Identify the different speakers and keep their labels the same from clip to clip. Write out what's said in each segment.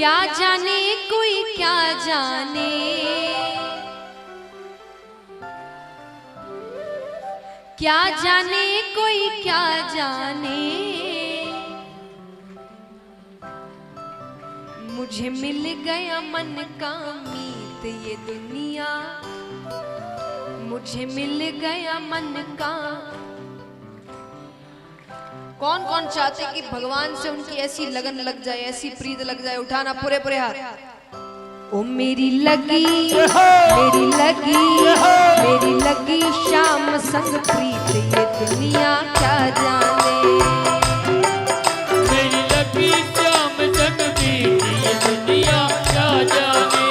Speaker 1: क्या जाने कोई क्या जाने, क्या जाने कोई क्या जाने, मुझे मिल गया मन का मीत ये दुनिया, मुझे मिल गया मन का। कौन कौन चाहते कि भगवान से उनकी ऐसी लगन लग जाए, ऐसी प्रीत लग जाए? उठाना पूरे पूरे हाथ। ओ मेरी लगी मेरी लगी मेरी लगी शाम संग प्रीत ये दुनिया क्या जाने,
Speaker 2: मेरी लगी शाम संग प्रीत ये दुनिया क्या जाने,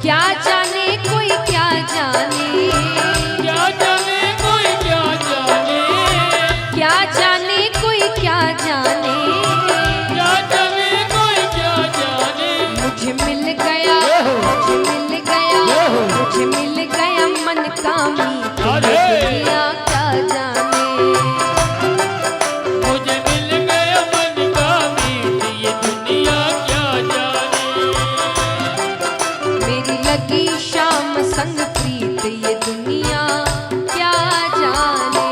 Speaker 1: क्या जाने कोई क्या जाने,
Speaker 2: क्या जाने कोई क्या जाने,
Speaker 1: क्या जाने कोई क्या जाने,
Speaker 2: क्या जाने कोई क्या जाने,
Speaker 1: मुझे मिल गया मुझे मिल गया मुझे मिल गया मन का मीत ये दुनिया क्या जाने,
Speaker 2: मुझे मिल गया मन का मीत ये दुनिया क्या जाने,
Speaker 1: मेरी लगी शाम संग प्रीत ये दुनिया क्या जाने।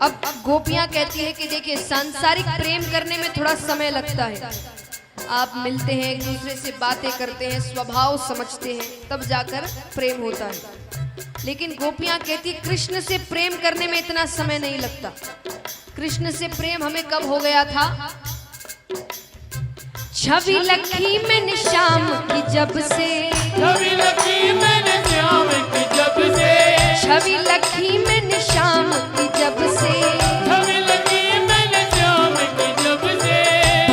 Speaker 1: अब गोपियां कहती है कि देखिए सांसारिक प्रेम करने में थोड़ा समय लगता है, आप मिलते हैं एक दूसरे से बातें करते हैं, स्वभाव समझते हैं, तब जाकर प्रेम होता है। लेकिन गोपियां कहती है कृष्ण से प्रेम करने में इतना समय नहीं लगता। कृष्ण से प्रेम हमें कब हो गया था? छवि लखी मैंने श्याम की जब से,
Speaker 2: छवि लगी मैंने श्याम की जब से,
Speaker 1: छवि लखी मैंने श्याम की जब से,
Speaker 2: छवि लगी मैंने श्याम की जब से,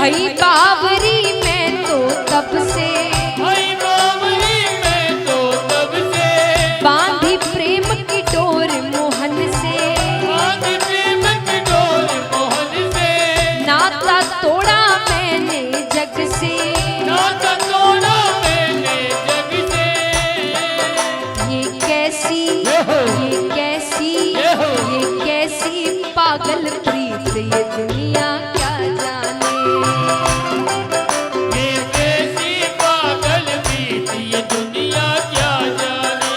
Speaker 1: भई बावरी मैं तो तब से,
Speaker 2: भाई बावरी मैं तो तब से,
Speaker 1: बांधी प्रेम की डोर मोहन से,
Speaker 2: बांध प्रेम की डोर मोहन से,
Speaker 1: नाता तोड़ा मैंने जग से,
Speaker 2: नाता तोड़ा मैंने जग से,
Speaker 1: ये कैसी पागल प्रीत ये दुनिया क्या जाने,
Speaker 2: ये कैसी पागल प्रीत ये दुनिया क्या जाने,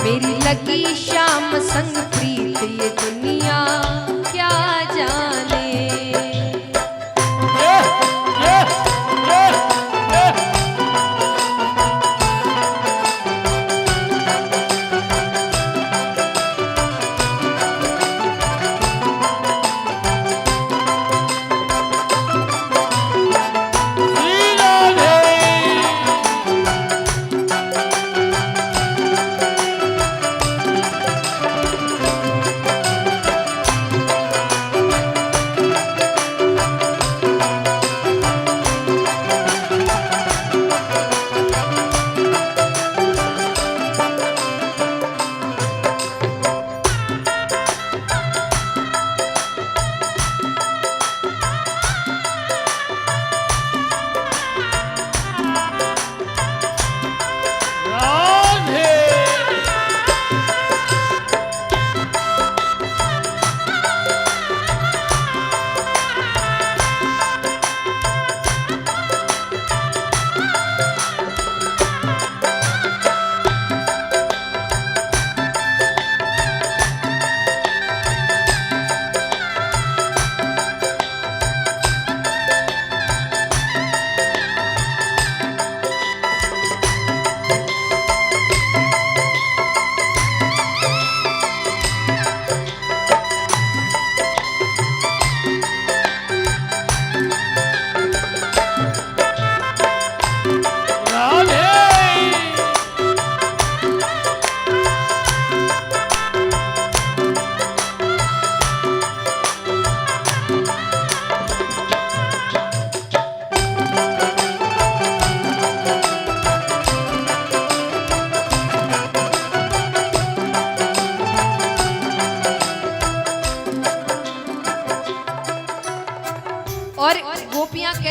Speaker 1: मेरी लगी शाम संग प्रीत ये दुनिया क्या जाने।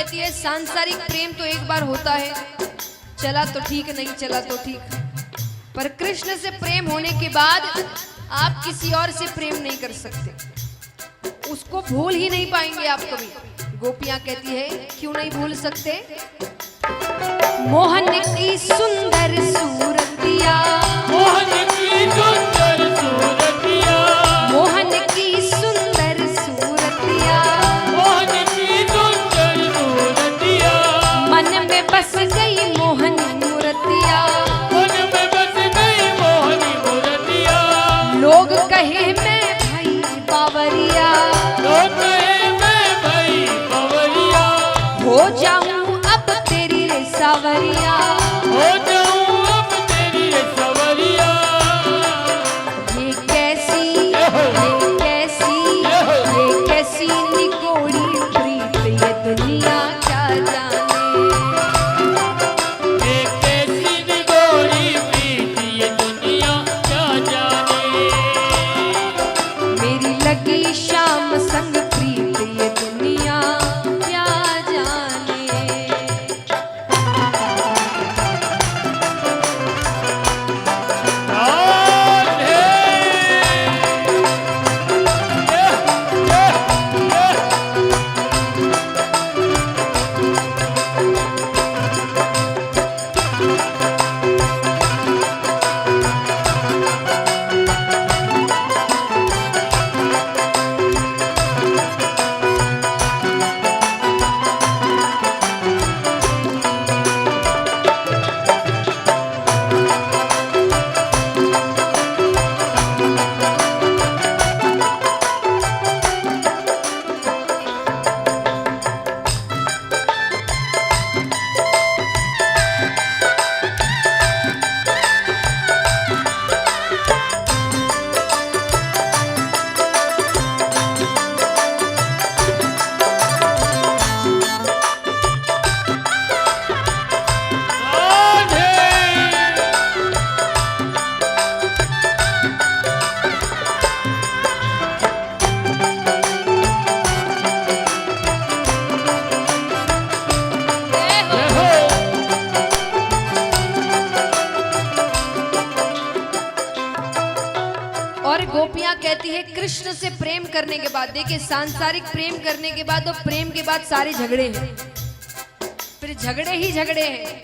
Speaker 1: कहती है सांसारिक प्रेम तो एक बार होता है, चला तो ठीक, नहीं चला तो ठीक, पर कृष्ण से प्रेम होने के बाद आप किसी और से प्रेम नहीं कर सकते, उसको भूल ही नहीं पाएंगे आप कभी। गोपियां कहती है क्यों नहीं भूल सकते? मोहन की सुंदर सूरतिया,
Speaker 2: मोहन की सुंदर सूरतिया,
Speaker 1: मोहन की सुंदर सूरतिया,
Speaker 2: मोहन की सुंदर सूरतिया,
Speaker 1: मन में बस गई मोहन मूर्तिया,
Speaker 2: मन में बस गई मोहनी मूर्तिया,
Speaker 1: लोग कहे मैं भाई बावरिया,
Speaker 2: लोग कहे मैं भाई बावरिया,
Speaker 1: हो जाऊं अब तेरी रे सावरिया,
Speaker 2: हो जाऊं अब तेरी सवरिया।
Speaker 1: ये कैसी निगोड़ी प्रीत ये दुनिया क्या जाने,
Speaker 2: ये कैसी निगोरी प्रीत ये दुनिया क्या जाने,
Speaker 1: मेरी लगी शाम संग प्रीत ये दुनिया क्या जाने।
Speaker 2: राधे।
Speaker 1: और गोपियां कहती है कृष्ण से प्रेम करने के बाद, देखिए सांसारिक प्रेम करने के बाद और प्रेम के बाद सारे झगड़े हैं, फिर झगड़े ही झगड़े हैं,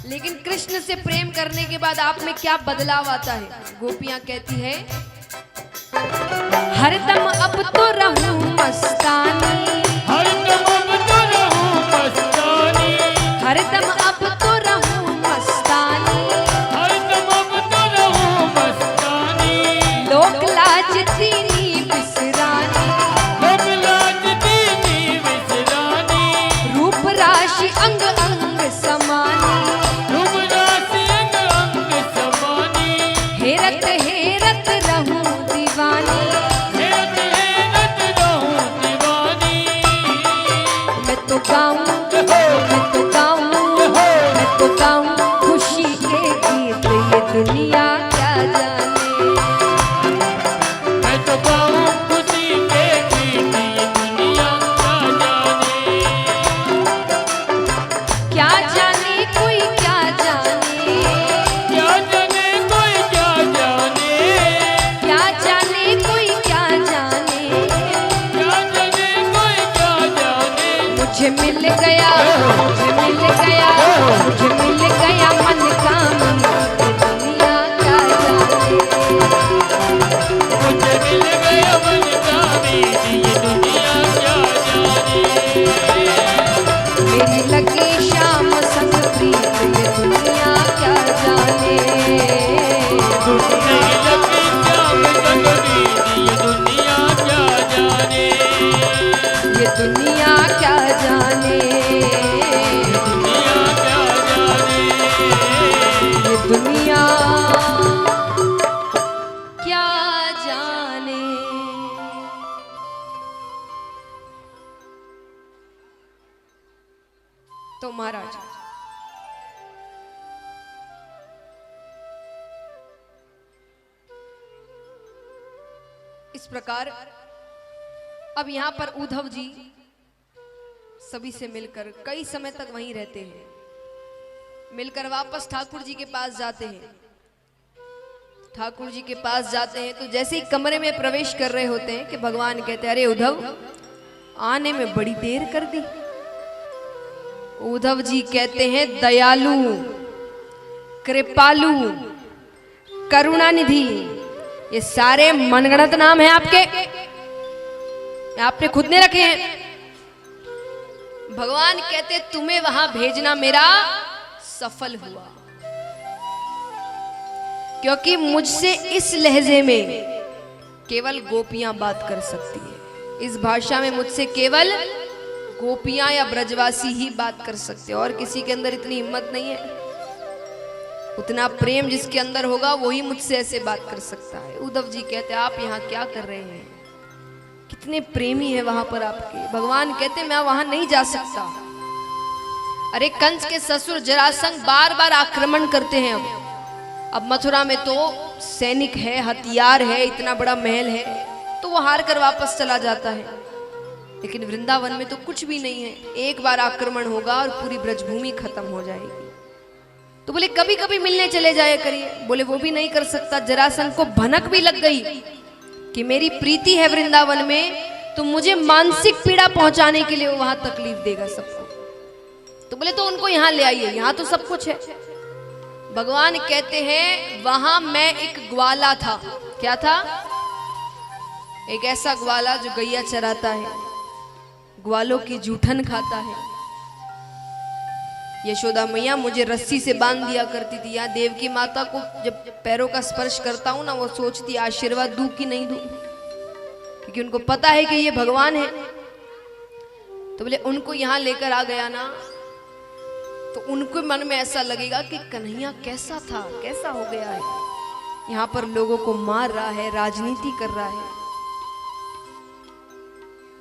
Speaker 1: लेकिन कृष्ण से प्रेम करने के बाद आप में क्या बदलाव आता है? गोपियां कहती है हरदम अब तो रहूं मस्तानी,
Speaker 2: हरदम अब तो रहूं मस्तानी,
Speaker 1: हरदम अब तो रहूं मस्तानी,
Speaker 2: हरदम अब तो रहूं मस्तानी,
Speaker 1: लोक लाज दीनी बिसरानी,
Speaker 2: लोक लाज दीनी विसरानी,
Speaker 1: रूप राशि अंग अंग समानी,
Speaker 2: रूप राशि अंग अंग समानी,
Speaker 1: हेरत हेरत रहूं दीवानी,
Speaker 2: हेरत हेरत रहूं दीवानी,
Speaker 1: मैं तो गाऊं, मैं तो गाऊं, मैं तो गाऊं खुशी के गीत ये दुनिया क्या जाने,
Speaker 2: मैं तो गाऊं खुशी के गीत ये दुनिया क्या जाने,
Speaker 1: क्या जाने कोई क्या जाने,
Speaker 2: क्या जाने कोई क्या जाने,
Speaker 1: क्या जाने कोई क्या जाने,
Speaker 2: क्या जाने कोई क्या जाने,
Speaker 1: मुझे मिल गया, मुझे मिल गया, मुझे मिल गया मन का मीत दुनिया क्या जाने,
Speaker 2: मुझे मिल गया मन का मीत ये दुनिया क्या जाने,
Speaker 1: मेरी लगी शाम संग प्रीत ये दुनिया क्या जाने,
Speaker 2: मेरी लगी शाम संग मीत ये दुनिया क्या जाने,
Speaker 1: ये दुनिया क्या जाने,
Speaker 2: दुनिया क्या जाने,
Speaker 1: ये दुनिया क्या जाने। तो महाराज इस प्रकार अब यहां पर उद्धव जी सभी से मिलकर कई समय तक वहीं रहते हैं। मिलकर वापस ठाकुर जी के पास जाते हैं। ठाकुर जी के पास जाते हैं तो जैसे ही कमरे में प्रवेश कर रहे होते हैं कि भगवान कहते हैं, अरे उद्धव, आने में बड़ी देर कर दी। उद्धव जी कहते हैं, दयालु, कृपालु, करुणानिधि, ये सारे मनगढ़ंत नाम हैं आपके, आपने खुद ने रखे हैं। भगवान कहते तुम्हें वहां भेजना मेरा सफल हुआ, क्योंकि मुझसे इस लहजे में केवल गोपियां बात कर सकती है। इस भाषा में मुझसे केवल गोपियां या ब्रजवासी ही बात कर सकते हैं, और किसी के अंदर इतनी हिम्मत नहीं है। उतना प्रेम जिसके अंदर होगा वही मुझसे ऐसे बात कर सकता है। उद्धव जी कहते आप यहाँ क्या कर रहे हैं, कितने प्रेमी है वहां पर आपके। भगवान कहते मैं वहां नहीं जा सकता। अरे कंस के ससुर जरासंध बार बार आक्रमण करते हैं। अब मथुरा में तो सैनिक है, हथियार है, इतना बड़ा महल है, तो वो हार कर वापस चला जाता है। लेकिन वृंदावन में तो कुछ भी नहीं है, एक बार आक्रमण होगा और पूरी ब्रजभूमि खत्म हो जाएगी। तो बोले कभी कभी मिलने चले जाया करिए। बोले वो भी नहीं कर सकता। जरासंध को भनक भी लग गई कि मेरी प्रीति है वृंदावन में, तो मुझे मानसिक पीड़ा पहुंचाने के लिए वो वहां तकलीफ देगा सबको। तो बोले तो उनको यहां ले आइए, यहां तो सब कुछ है। भगवान कहते हैं वहां मैं एक ग्वाला था। क्या था? एक ऐसा ग्वाला जो गैया चराता है, ग्वालों की जूठन खाता है। यशोदा मैया मुझे रस्सी से बांध दिया करती थी। यहाँ देवकी माता को जब पैरों का स्पर्श करता हूं ना, वो सोचती आशीर्वाद दूं कि नहीं दूं, क्योंकि उनको पता है कि ये भगवान है। तो बोले उनको यहाँ लेकर आ गया ना, तो उनको मन में ऐसा लगेगा कि कन्हैया कैसा था, कैसा हो गया है, यहाँ पर लोगों को मार रहा है, राजनीति कर रहा है।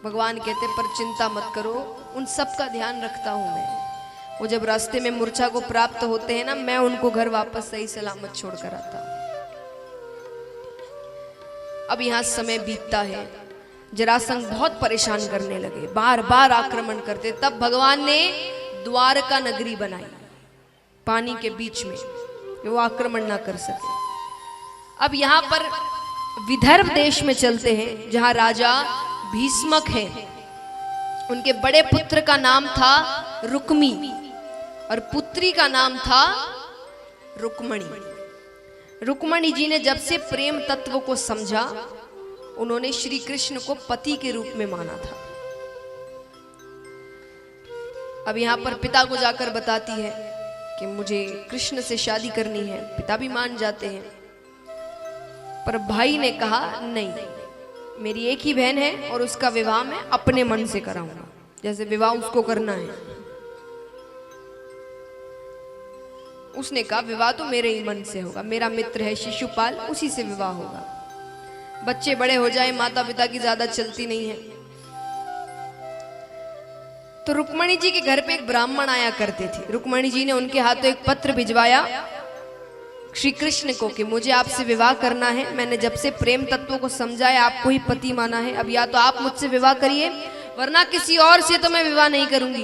Speaker 1: भगवान कहते पर चिंता मत करो, उन सब का ध्यान रखता हूं मैं। वो जब रास्ते में मूर्छा को प्राप्त होते हैं ना, मैं उनको घर वापस सही सलामत छोड़कर आता हूं। अब यहां समय बीतता है। जरासंध बहुत परेशान करने लगे, बार बार आक्रमण करते। तब भगवान ने द्वारका नगरी बनाई पानी के बीच में, कि वो आक्रमण ना कर सके। अब यहां पर विदर्भ देश में चलते हैं, जहां राजा भीष्मक हैं। उनके बड़े पुत्र का नाम था रुक्मी और पुत्री का नाम था रुक्मणी। रुक्मणी जी ने जब से प्रेम तत्व को समझा, उन्होंने श्री कृष्ण को पति के रूप में माना था। अब यहां पर पिता को जाकर बताती है कि मुझे कृष्ण से शादी करनी है। पिता भी मान जाते हैं, पर भाई ने कहा नहीं, मेरी एक ही बहन है और उसका विवाह मैं अपने मन से कराऊंगा, जैसे विवाह उसको करना है। उसने कहा विवाह तो मेरे ही मन से होगा, मेरा मित्र है शिशुपाल, उसी से विवाह होगा। बच्चे बड़े हो जाए, माता पिता की ज्यादा चलती नहीं है। तो रुक्मणी जी के घर पे एक ब्राह्मण आया करते थे। रुक्मणी जी ने उनके हाथों एक पत्र भिजवाया श्री कृष्ण को कि मुझे आपसे विवाह करना है। मैंने जब से प्रेम तत्वों को समझा है, आपको ही पति माना है। अब या तो आप मुझसे विवाह करिए, वरना किसी और से तो मैं विवाह नहीं करूंगी।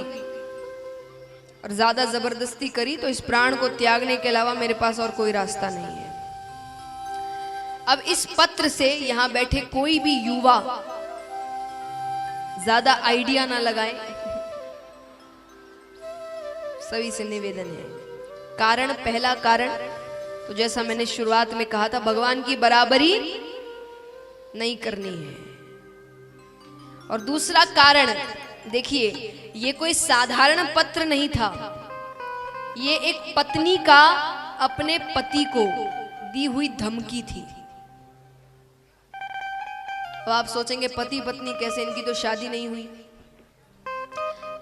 Speaker 1: और ज्यादा जबरदस्ती करी तो इस प्राण को त्यागने के अलावा मेरे पास और कोई रास्ता नहीं है। अब इस पत्र से यहां बैठे कोई भी युवा ज्यादा आइडिया ना लगाए, सभी से निवेदन है। कारण, पहला कारण तो जैसा मैंने शुरुआत में कहा था, भगवान की बराबरी नहीं करनी है। और दूसरा कारण देखिए, ये कोई साधारण पत्र नहीं था, ये एक पत्नी का अपने पति को दी हुई धमकी थी। तो आप सोचेंगे पति पत्नी कैसे, इनकी तो शादी नहीं हुई।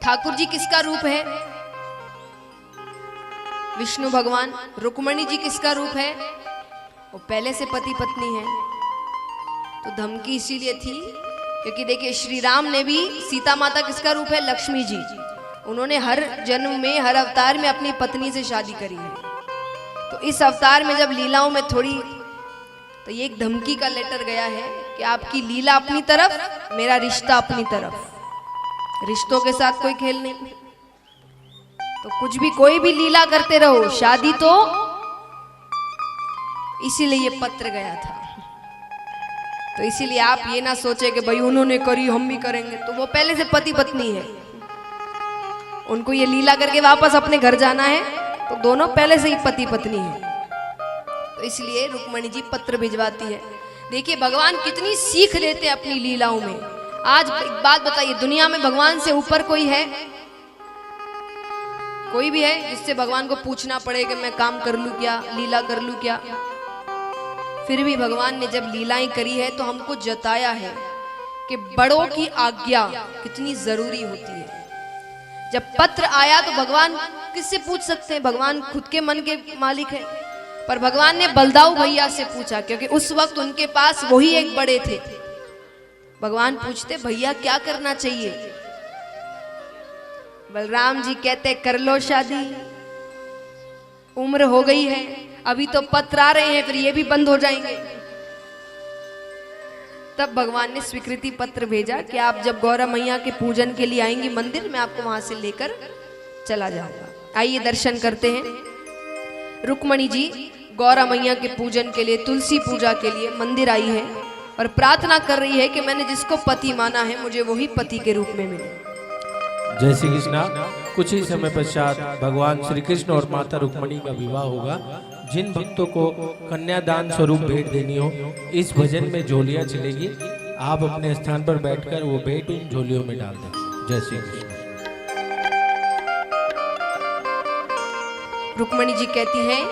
Speaker 1: ठाकुर जी किसका रूप है? विष्णु भगवान। रुक्मणी जी किसका रूप है? वो पहले से पति पत्नी है। तो धमकी इसीलिए थी क्योंकि देखिए श्री राम ने भी, सीता माता किसका रूप है? लक्ष्मी जी। उन्होंने हर जन्म में, हर अवतार में अपनी पत्नी से शादी करी है। तो इस अवतार में जब लीलाओं में थोड़ी, तो ये एक धमकी का लेटर गया है कि आपकी लीला अपनी तरफ, मेरा रिश्ता अपनी तरफ। रिश्तों के साथ कोई खेल नहीं, तो कुछ भी कोई भी लीला करते रहो, शादी तो इसीलिए ये पत्र गया था। तो इसीलिए आप ये ना सोचे कि भाई उन्होंने करी हम भी करेंगे, तो वो पहले से पति पत्नी है, उनको ये लीला करके वापस अपने घर जाना है, तो दोनों पहले से ही पति पत्नी है। तो इसलिए रुक्मणी जी पत्र भिजवाती है। देखिए भगवान कितनी सीख लेते हैं अपनी लीलाओं में। आज एक बात बताइए, दुनिया में भगवान से ऊपर कोई है? कोई भी है जिससे भगवान को पूछना पड़े कि मैं काम कर लूं क्या, लीला कर लूं क्या? फिर भी भगवान ने जब लीलाएं करी है तो हमको जताया है कि बड़ों की आज्ञा कितनी जरूरी होती है। जब पत्र आया तो भगवान किससे पूछ सकते हैं? भगवान खुद के मन के मालिक है, पर भगवान ने बलदाऊ भैया से पूछा, क्योंकि उस वक्त उनके पास वही एक बड़े थे। भगवान पूछते, भैया क्या करना चाहिए? बलराम जी कहते, कर लो शादी, उम्र हो गई है, अभी तो पत्र आ रहे हैं, फिर ये भी बंद हो जाएंगे। तब भगवान ने स्वीकृति पत्र भेजा कि आप जब गौरा मैया के पूजन के लिए आएंगी मंदिर, मैं आपको वहां से लेकर चला जाऊंगा। आइए दर्शन करते हैं। रुक्मणी जी गौरा मैया के पूजन के लिए, तुलसी पूजा के लिए मंदिर आई है और प्रार्थना कर रही है कि मैंने जिसको पति माना है मुझे वही पति के रूप में मिले।
Speaker 3: जय श्री कृष्णा। कुछ ही समय पश्चात भगवान श्री कृष्ण और माता रुक्मणी का विवाह होगा। जिन भक्तों को कन्यादान स्वरूप भेंट देनी हो, इस भजन में झोलियां चलेगी, आप अपने स्थान पर बैठकर वो भेंट उन झोलियों में डाल दें। जय श्री कृष्ण।
Speaker 1: रुक्मणी जी कहती हैं,